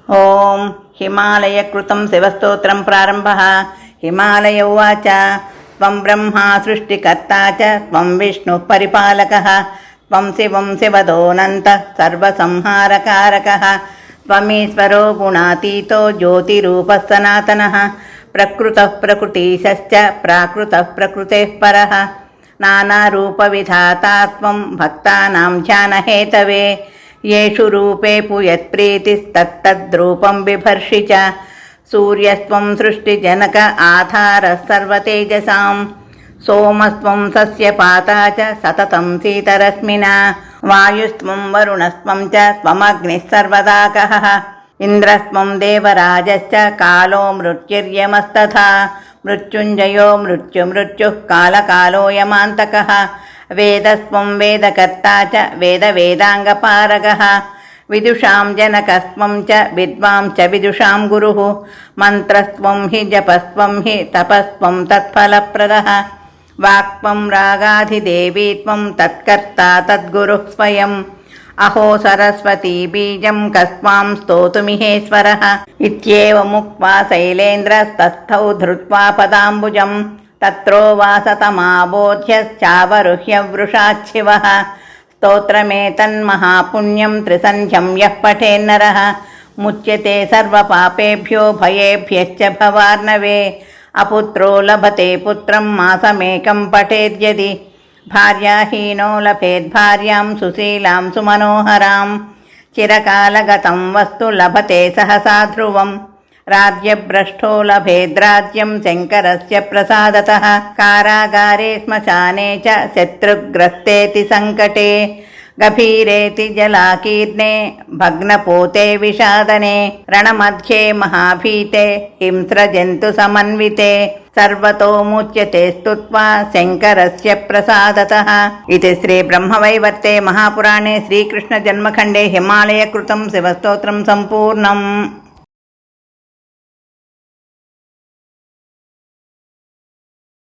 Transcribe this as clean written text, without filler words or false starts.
ఓం హిమాలయకృతం శివస్తోత్రం ప్రారంభః. హిమాలయ ఉవాచ త్వం బ్రహ్మా సృష్టికర్తా చ త్వం విష్ణుః పరిపాలకः త్వం శివం శివదోనంతః సర్వసంహారకారకः త్వమీశ్వరో గుణాతీతో జ్యోతిరూపः సనాతనः ప్రకృతః ప్రకృతిశశ్చ ప్రాకృతః ప్రకృతేః పరः నానారూపవిధాతా త్వం భక్తానాం ధ్యానహేతవే येषु रूपेषु यत्प्रीतिस्तत्तद्रूपं बिभर्षि च सूर्यस्त्वं सृष्टिजनक आधारः सर्वतेजसां सोमस्त्वं सस्यपाता च सततं शीतरश्मिना वायुस्त्वं वरुणस्त्वं च त्वमग्निः सर्वदाकः इन्द्रस्त्वं देवराजश्च कालो मृत्युर्यमस्तथा मृत्युञ्जयो मृत्युः कालकालो यमान्तकः वेदस्त्वं वेदकर्ता च वेदवेदाङ्गपारगः विदुषां जनकस्त्वं च विद्वां च विदुषां गुरुः मन्त्रस्त्वं हि जपस्त्वं हि तपस्त्वं तत्फलप्रदः वाक्त्वं रागाधिदेवी त्वं तत्कर्ता तद्गुरुः स्वयम् अहो सरस्वती बीजं कस्त्वां स्तोतुमिहेश्वरः इत्येवमुक्त्वा शैलेन्द्रस्तस्थौ धृत्वा पदाम्बुजं तत्रोवासतमाबोध्यश्चावरुह्य वृषाच्छिवः स्तोत्रमेतन्महापुण्यं त्रिसन्ध्यं यः पठेन्नरः मुच्यते सर्वपापेभ्यो भयेभ्यश्च भवार्णवे अपुत्रो लभते पुत्रं मासमेकं पठेद्यदि भार्याहीनो लभेद्भार्यां सुशीलां सुमनोहरां चिरकालगतं वस्तु लभते सहसा ध्रुवम् राज्यभ्रष्टो लभेद्राज्यं शङ्करस्य प्रसादतः कारागारे श्मशाने च शत्रुग्रस्तेति सङ्कटे गभीरेति जलाकीर्णे भग्नपोते विषादने रणमध्ये महाभीते हिंस्रजन्तुसमन्विते सर्वतो मुच्यते स्तुत्वा शङ्करस्य प्रसादतः। इति श्री ब्रह्मवैवर्ते महापुराणे श्रीकृष्णजन्मखण्डे हिमालयकृतं शिवस्तोत्रं सम्पूर्णम्।